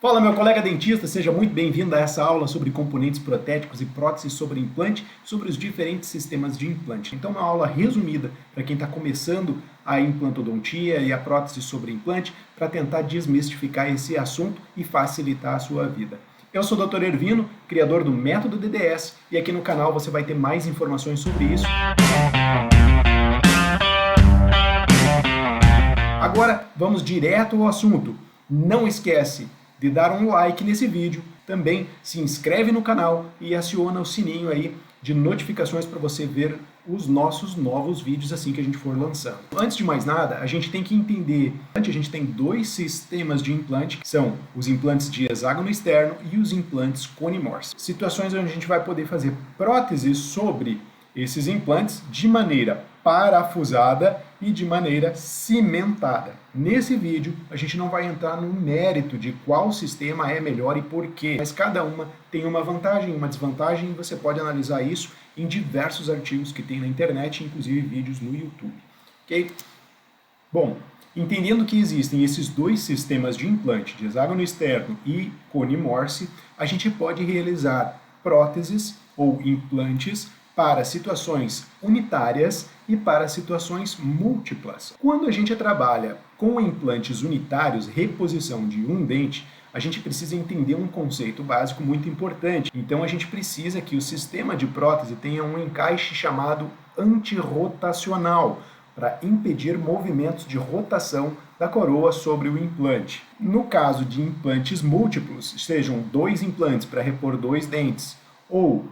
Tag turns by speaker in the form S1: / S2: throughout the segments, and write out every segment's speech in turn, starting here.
S1: Fala, meu colega dentista, seja muito bem-vindo a essa aula sobre componentes protéticos e próteses sobre implante, sobre os diferentes sistemas de implante. Então, uma aula resumida para quem está começando a implantodontia e a prótese sobre implante, para tentar desmistificar esse assunto e facilitar a sua vida. Eu sou o Dr. Ervino, criador do Método DDS, e aqui no canal você vai ter mais informações sobre isso. Agora, vamos direto ao assunto. Não esquece de dar um like nesse vídeo, também se inscreve no canal e aciona o sininho aí de notificações para você ver os nossos novos vídeos assim que a gente for lançando. Antes de mais nada, a gente tem que entender, a gente tem dois sistemas de implante, que são os implantes de hexágono externo e os implantes cone morse. Situações onde a gente vai poder fazer próteses sobre esses implantes de maneira parafusada e de maneira cimentada. Nesse vídeo, a gente não vai entrar no mérito de qual sistema é melhor e por quê, mas cada uma tem uma vantagem e uma desvantagem e você pode analisar isso em diversos artigos que tem na internet, inclusive vídeos no YouTube. Ok? Bom, entendendo que existem esses dois sistemas de implante, de hexágono externo e cone morse, a gente pode realizar próteses ou implantes para situações unitárias e para situações múltiplas. Quando a gente trabalha com implantes unitários, reposição de um dente, a gente precisa entender um conceito básico muito importante. Então a gente precisa que o sistema de prótese tenha um encaixe chamado antirrotacional, para impedir movimentos de rotação da coroa sobre o implante. No caso de implantes múltiplos, sejam dois implantes para repor dois dentes, ou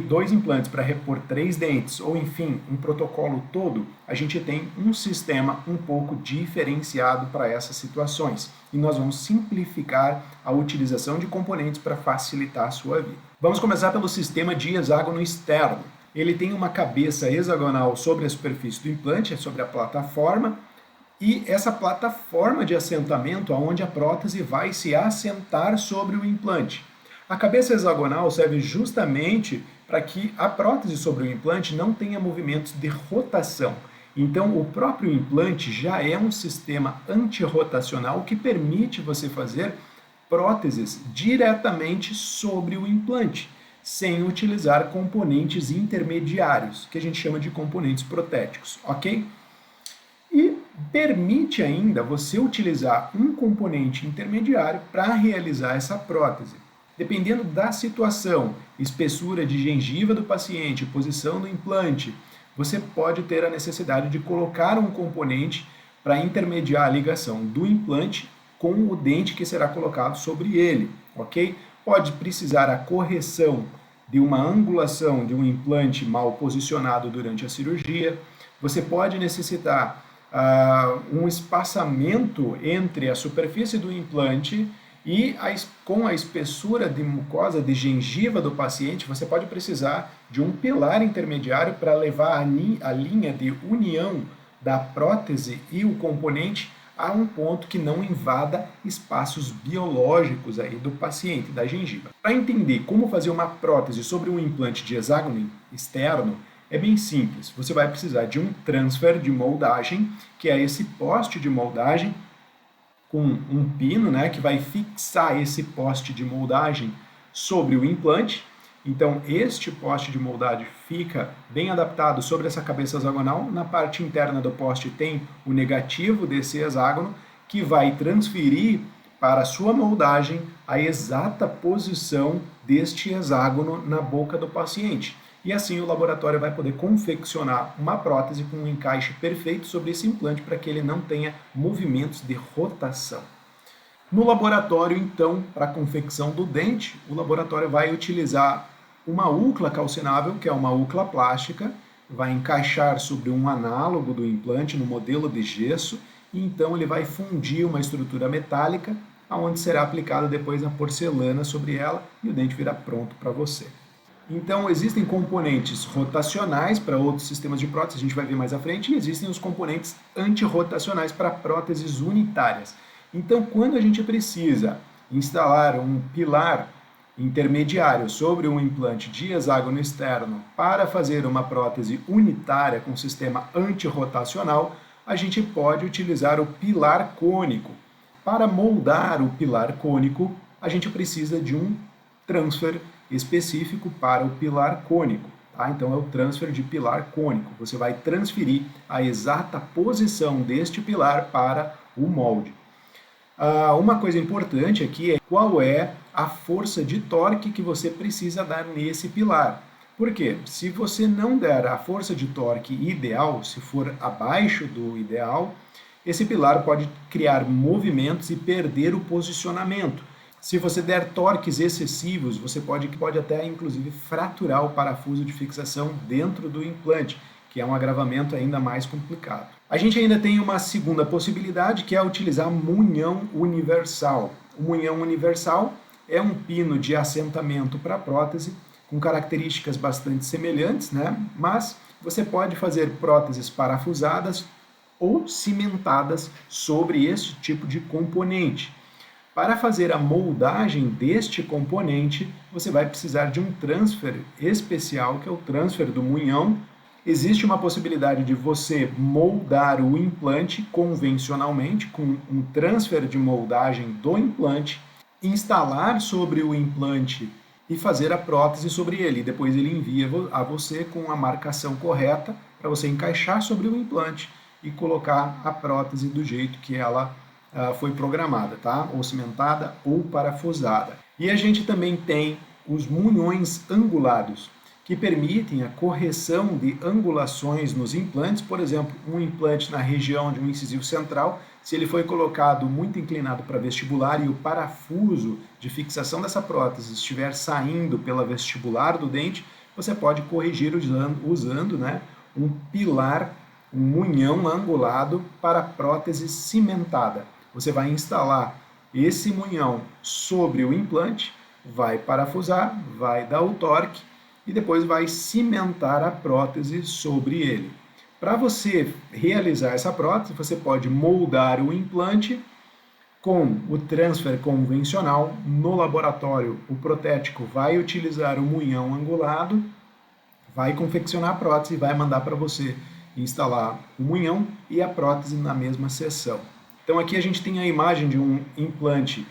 S1: dois implantes para repor 3 dentes, ou enfim, um protocolo todo, a gente tem um sistema um pouco diferenciado para essas situações. E nós vamos simplificar a utilização de componentes para facilitar a sua vida. Vamos começar pelo sistema de hexágono externo. Ele tem uma cabeça hexagonal sobre a superfície do implante, sobre a plataforma, e essa plataforma de assentamento onde a prótese vai se assentar sobre o implante. A cabeça hexagonal serve justamente para que a prótese sobre o implante não tenha movimentos de rotação. Então, o próprio implante já é um sistema antirrotacional que permite você fazer próteses diretamente sobre o implante, sem utilizar componentes intermediários, que a gente chama de componentes protéticos, ok? E permite ainda você utilizar um componente intermediário para realizar essa prótese. Dependendo da situação, espessura de gengiva do paciente, posição do implante, você pode ter a necessidade de colocar um componente para intermediar a ligação do implante com o dente que será colocado sobre ele, ok? Pode precisar a correção de uma angulação de um implante mal posicionado durante a cirurgia. Você pode necessitar um espaçamento entre a superfície do implante e com a espessura de mucosa de gengiva do paciente, você pode precisar de um pilar intermediário para levar a linha de união da prótese e o componente a um ponto que não invada espaços biológicos aí do paciente, da gengiva. Para entender como fazer uma prótese sobre um implante de hexágono externo, é bem simples. Você vai precisar de um transfer de moldagem, que é esse poste de moldagem, com um pino, né, que vai fixar esse poste de moldagem sobre o implante. Então, este poste de moldagem fica bem adaptado sobre essa cabeça hexagonal. Na parte interna do poste tem o negativo desse hexágono, que vai transferir para a sua moldagem a exata posição deste hexágono na boca do paciente. E assim o laboratório vai poder confeccionar uma prótese com um encaixe perfeito sobre esse implante para que ele não tenha movimentos de rotação. No laboratório, então, para a confecção do dente, o laboratório vai utilizar uma úcula calcinável, que é uma úcula plástica, vai encaixar sobre um análogo do implante no modelo de gesso, e então ele vai fundir uma estrutura metálica, onde será aplicada depois a porcelana sobre ela e o dente virá pronto para você. Então, existem componentes rotacionais para outros sistemas de prótese, a gente vai ver mais à frente, e existem os componentes antirrotacionais para próteses unitárias. Então, quando a gente precisa instalar um pilar intermediário sobre um implante de hexágono externo para fazer uma prótese unitária com sistema antirrotacional, a gente pode utilizar o pilar cônico. Para moldar o pilar cônico, a gente precisa de um transfer específico para o pilar cônico. Tá? Então é o transfer de pilar cônico. Você vai transferir a exata posição deste pilar para o molde. Uma coisa importante aqui é qual é a força de torque que você precisa dar nesse pilar. Por quê? Se você não der a força de torque ideal, se for abaixo do ideal, esse pilar pode criar movimentos e perder o posicionamento. Se você der torques excessivos, você pode até inclusive fraturar o parafuso de fixação dentro do implante, que é um agravamento ainda mais complicado. A gente ainda tem uma segunda possibilidade, que é utilizar munhão universal. O munhão universal é um pino de assentamento para prótese, com características bastante semelhantes, né? Mas você pode fazer próteses parafusadas ou cimentadas sobre este tipo de componente. Para fazer a moldagem deste componente, você vai precisar de um transfer especial, que é o transfer do munhão. Existe uma possibilidade de você moldar o implante convencionalmente, com um transfer de moldagem do implante, instalar sobre o implante e fazer a prótese sobre ele. Depois ele envia a você com a marcação correta para você encaixar sobre o implante e colocar a prótese do jeito que ela foi programada, tá? Ou cimentada ou parafusada. E a gente também tem os munhões angulados, que permitem a correção de angulações nos implantes. Por exemplo, um implante na região de um incisivo central, se ele foi colocado muito inclinado para vestibular e o parafuso de fixação dessa prótese estiver saindo pela vestibular do dente, você pode corrigir usando né, um pilar, um munhão angulado para prótese cimentada. Você vai instalar esse munhão sobre o implante, vai parafusar, vai dar o torque e depois vai cimentar a prótese sobre ele. Para você realizar essa prótese, você pode moldar o implante com o transfer convencional. No laboratório, o protético vai utilizar o munhão angulado, vai confeccionar a prótese e vai mandar para você instalar o munhão e a prótese na mesma seção. Então aqui a gente tem a imagem de um implante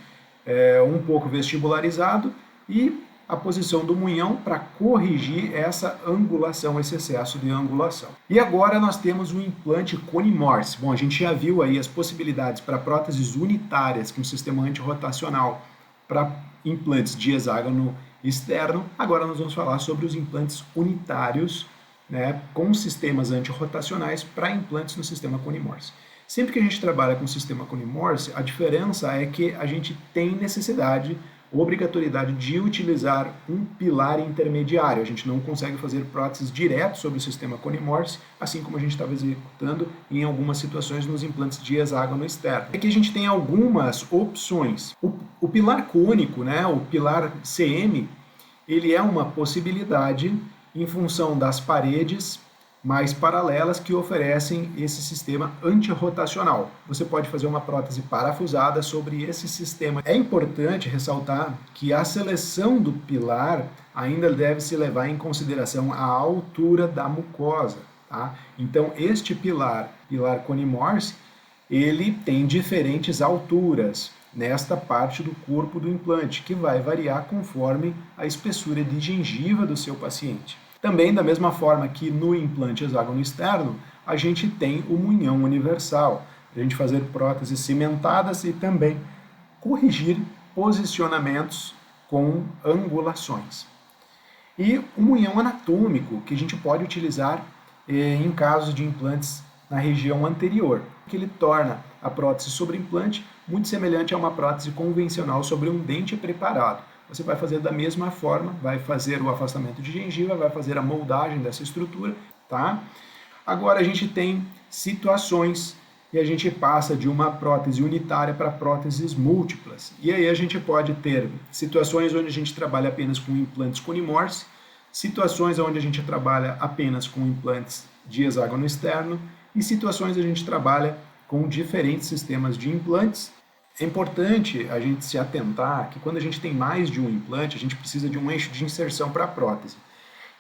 S1: um pouco vestibularizado e a posição do munhão para corrigir essa angulação, esse excesso de angulação. E agora nós temos o implante Cone Morse. Bom, a gente já viu aí as possibilidades para próteses unitárias com sistema antirrotacional para implantes de hexágono externo. Agora nós vamos falar sobre os implantes unitários, né, com sistemas antirrotacionais para implantes no sistema Cone Morse. Sempre que a gente trabalha com o sistema Cone Morse, a diferença é que a gente tem necessidade, obrigatoriedade de utilizar um pilar intermediário. A gente não consegue fazer próteses direto sobre o sistema Cone Morse, assim como a gente estava executando em algumas situações nos implantes de hexágono externo. Aqui a gente tem algumas opções. O pilar cônico, né, o pilar CM, ele é uma possibilidade em função das paredes mais paralelas que oferecem esse sistema antirrotacional. Você pode fazer uma prótese parafusada sobre esse sistema. É importante ressaltar que a seleção do pilar ainda deve se levar em consideração a altura da mucosa. Tá? Então, este pilar Cone Morse, ele tem diferentes alturas nesta parte do corpo do implante, que vai variar conforme a espessura de gengiva do seu paciente. Também, da mesma forma que no implante hexágono externo, a gente tem o munhão universal, para a gente fazer próteses cimentadas e também corrigir posicionamentos com angulações. E o munhão anatômico, que a gente pode utilizar em casos de implantes na região anterior, que ele torna a prótese sobre implante muito semelhante a uma prótese convencional sobre um dente preparado. Você vai fazer da mesma forma, vai fazer o afastamento de gengiva, vai fazer a moldagem dessa estrutura, tá? Agora a gente tem situações e a gente passa de uma prótese unitária para próteses múltiplas. E aí a gente pode ter situações onde a gente trabalha apenas com implantes Cone Morse, situações onde a gente trabalha apenas com implantes de hexágono externo e situações onde a gente trabalha com diferentes sistemas de implantes. É importante a gente se atentar que quando a gente tem mais de um implante, a gente precisa de um eixo de inserção para a prótese.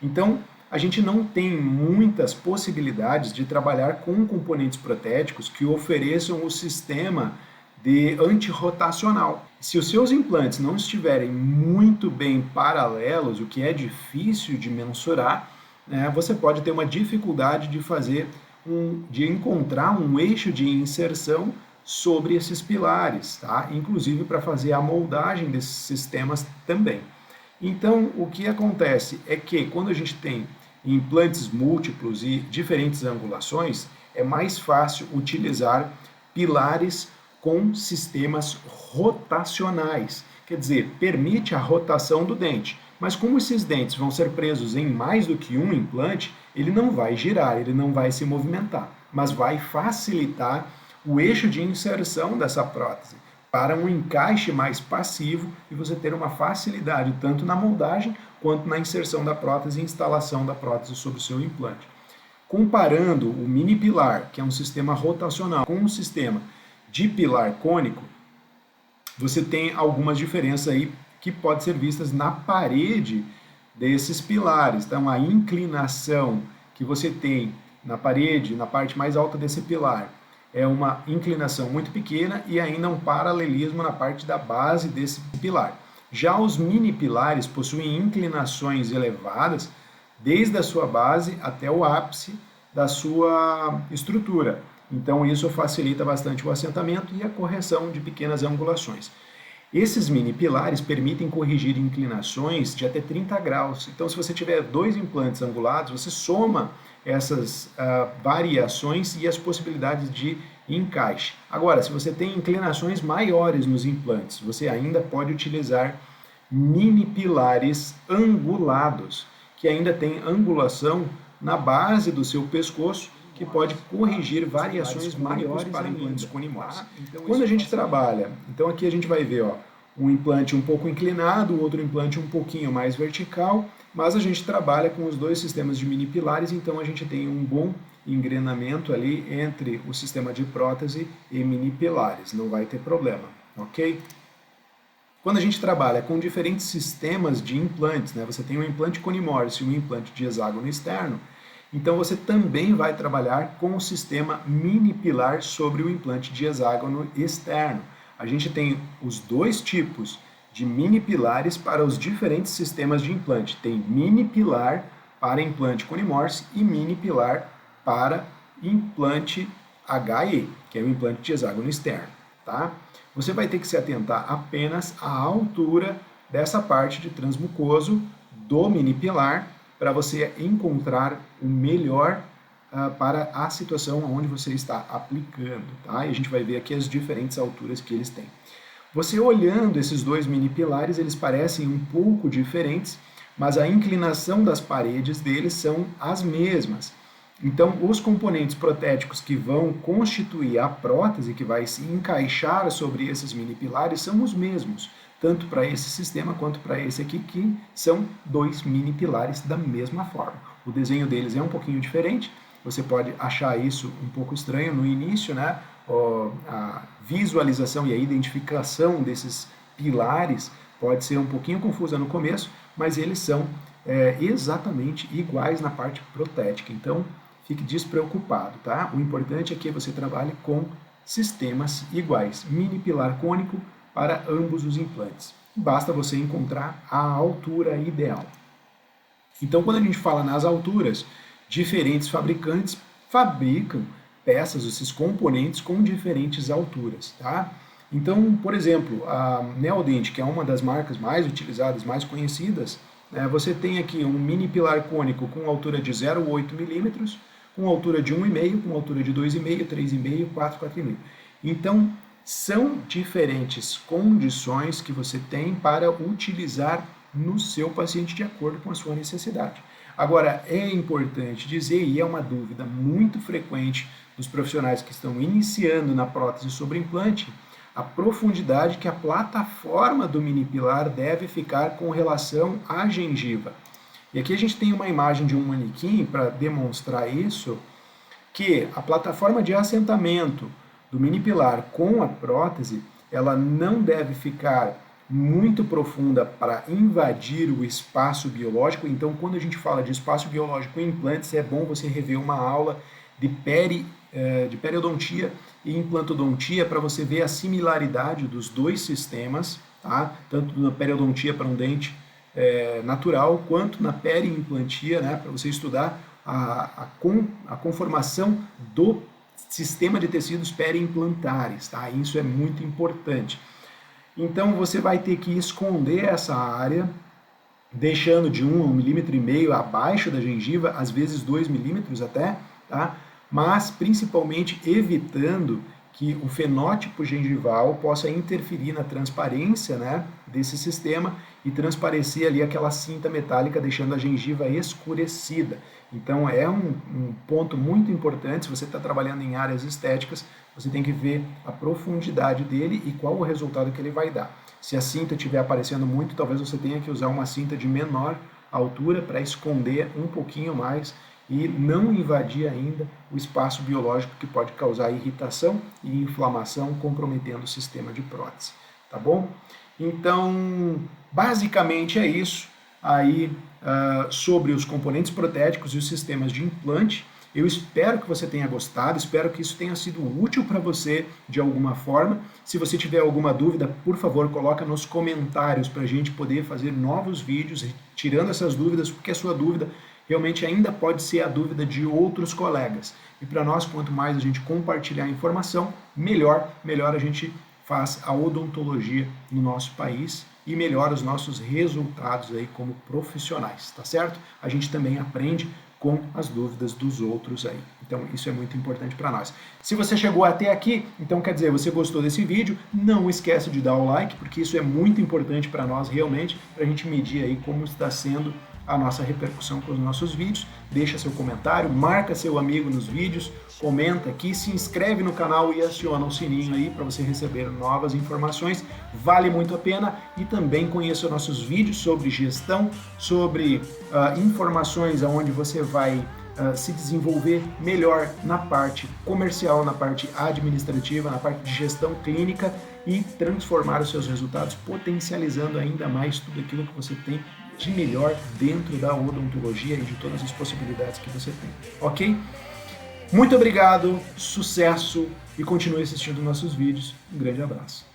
S1: Então, a gente não tem muitas possibilidades de trabalhar com componentes protéticos que ofereçam o sistema de antirrotacional. Se os seus implantes não estiverem muito bem paralelos, o que é difícil de mensurar, né, você pode ter uma dificuldade de encontrar um eixo de inserção sobre esses pilares, tá? Inclusive para fazer a moldagem desses sistemas também. Então, o que acontece é que quando a gente tem implantes múltiplos e diferentes angulações, é mais fácil utilizar pilares com sistemas rotacionais. Quer dizer, permite a rotação do dente. Mas como esses dentes vão ser presos em mais do que um implante, ele não vai girar, ele não vai se movimentar, mas vai facilitar o eixo de inserção dessa prótese para um encaixe mais passivo e você ter uma facilidade tanto na moldagem quanto na inserção da prótese e instalação da prótese sobre o seu implante. Comparando o mini pilar, que é um sistema rotacional, com um sistema de pilar cônico, você tem algumas diferenças aí que podem ser vistas na parede desses pilares. Então, a inclinação que você tem na parede, na parte mais alta desse pilar, é uma inclinação muito pequena e ainda um paralelismo na parte da base desse pilar. Já os mini pilares possuem inclinações elevadas desde a sua base até o ápice da sua estrutura. Então isso facilita bastante o assentamento e a correção de pequenas angulações. Esses mini pilares permitem corrigir inclinações de até 30 graus. Então se você tiver dois implantes angulados, você soma essas variações e as possibilidades de encaixe. Agora, se você tem inclinações maiores nos implantes, você ainda pode utilizar mini pilares angulados, que ainda tem angulação na base do seu pescoço, que pode corrigir variações maiores para implantes conimós. Quando a gente trabalha, então aqui a gente vai ver um implante um pouco inclinado, o outro implante um pouquinho mais vertical, mas a gente trabalha com os dois sistemas de mini pilares, então a gente tem um bom engrenamento ali entre o sistema de prótese e mini pilares, não vai ter problema, ok? Quando a gente trabalha com diferentes sistemas de implantes, né, você tem um implante conimórcio e um implante de hexágono externo, então você também vai trabalhar com o sistema mini pilar sobre o implante de hexágono externo. A gente tem os dois tipos de mini pilares para os diferentes sistemas de implante. Tem mini pilar para implante conimórcio e mini pilar para implante HE, que é o implante de hexágono externo, tá? Você vai ter que se atentar apenas à altura dessa parte de transmucoso do mini pilar para você encontrar o melhor para a situação onde você está aplicando, tá? E a gente vai ver aqui as diferentes alturas que eles têm. Você olhando esses dois mini pilares, eles parecem um pouco diferentes, mas a inclinação das paredes deles são as mesmas. Então, os componentes protéticos que vão constituir a prótese, que vai se encaixar sobre esses mini pilares, são os mesmos, tanto para esse sistema quanto para esse aqui, que são dois mini pilares da mesma forma. O desenho deles é um pouquinho diferente, você pode achar isso um pouco estranho no início, né? A visualização e a identificação desses pilares pode ser um pouquinho confusa no começo, mas eles são exatamente iguais na parte protética. Então, fique despreocupado, tá? O importante é que você trabalhe com sistemas iguais, mini pilar cônico para ambos os implantes. Basta você encontrar a altura ideal. Então, quando a gente fala nas alturas, diferentes fabricantes fabricam peças, esses componentes com diferentes alturas, tá? Então, por exemplo, a Neodent, que é uma das marcas mais utilizadas, mais conhecidas, você tem aqui um mini pilar cônico com altura de 0,8 milímetros, com altura de 1,5, com altura de 2,5, 3,5, 4, 4,5. Então, são diferentes condições que você tem para utilizar no seu paciente de acordo com a sua necessidade. Agora, é importante dizer, e é uma dúvida muito frequente dos profissionais que estão iniciando na prótese sobre implante, a profundidade que a plataforma do mini pilar deve ficar com relação à gengiva. E aqui a gente tem uma imagem de um manequim para demonstrar isso, que a plataforma de assentamento do mini pilar com a prótese, ela não deve ficar muito profunda para invadir o espaço biológico. Então, quando a gente fala de espaço biológico em implantes, é bom você rever uma aula de periodontia e implantodontia para você ver a similaridade dos dois sistemas, tá? Tanto na periodontia para um dente natural, quanto na periimplantia, né? Para você estudar a conformação do sistema de tecidos periimplantares, tá? Isso é muito importante. Então você vai ter que esconder essa área, deixando de 1 a 1,5 milímetro abaixo da gengiva, às vezes 2 milímetros até, tá? Mas principalmente evitando que o fenótipo gengival possa interferir na transparência, né, desse sistema e transparecer ali aquela cinta metálica, deixando a gengiva escurecida. Então é um ponto muito importante. Se você está trabalhando em áreas estéticas, você tem que ver a profundidade dele e qual o resultado que ele vai dar. Se a cinta estiver aparecendo muito, talvez você tenha que usar uma cinta de menor altura para esconder um pouquinho mais e não invadir ainda o espaço biológico que pode causar irritação e inflamação, comprometendo o sistema de prótese, tá bom? Então, basicamente é isso aí sobre os componentes protéticos e os sistemas de implante. Eu espero que você tenha gostado, espero que isso tenha sido útil para você de alguma forma. Se você tiver alguma dúvida, por favor, coloca nos comentários para a gente poder fazer novos vídeos, tirando essas dúvidas, porque a sua dúvida realmente ainda pode ser a dúvida de outros colegas. E para nós, quanto mais a gente compartilhar informação, melhor a gente faz a odontologia no nosso país e melhora os nossos resultados aí como profissionais, tá certo? A gente também aprende com as dúvidas dos outros aí. Então isso é muito importante para nós. Se você chegou até aqui, então quer dizer, você gostou desse vídeo, não esquece de dar o like, porque isso é muito importante para nós realmente, para a gente medir aí como está sendo a nossa repercussão com os nossos vídeos. Deixa seu comentário, marca seu amigo nos vídeos, comenta aqui, se inscreve no canal e aciona o sininho aí para você receber novas informações. Vale muito a pena. E também conheça nossos vídeos sobre gestão, sobre informações onde você vai se desenvolver melhor na parte comercial, na parte administrativa, na parte de gestão clínica e transformar os seus resultados, potencializando ainda mais tudo aquilo que você tem de melhor dentro da odontologia e de todas as possibilidades que você tem, ok? Muito obrigado, sucesso e continue assistindo nossos vídeos. Um grande abraço.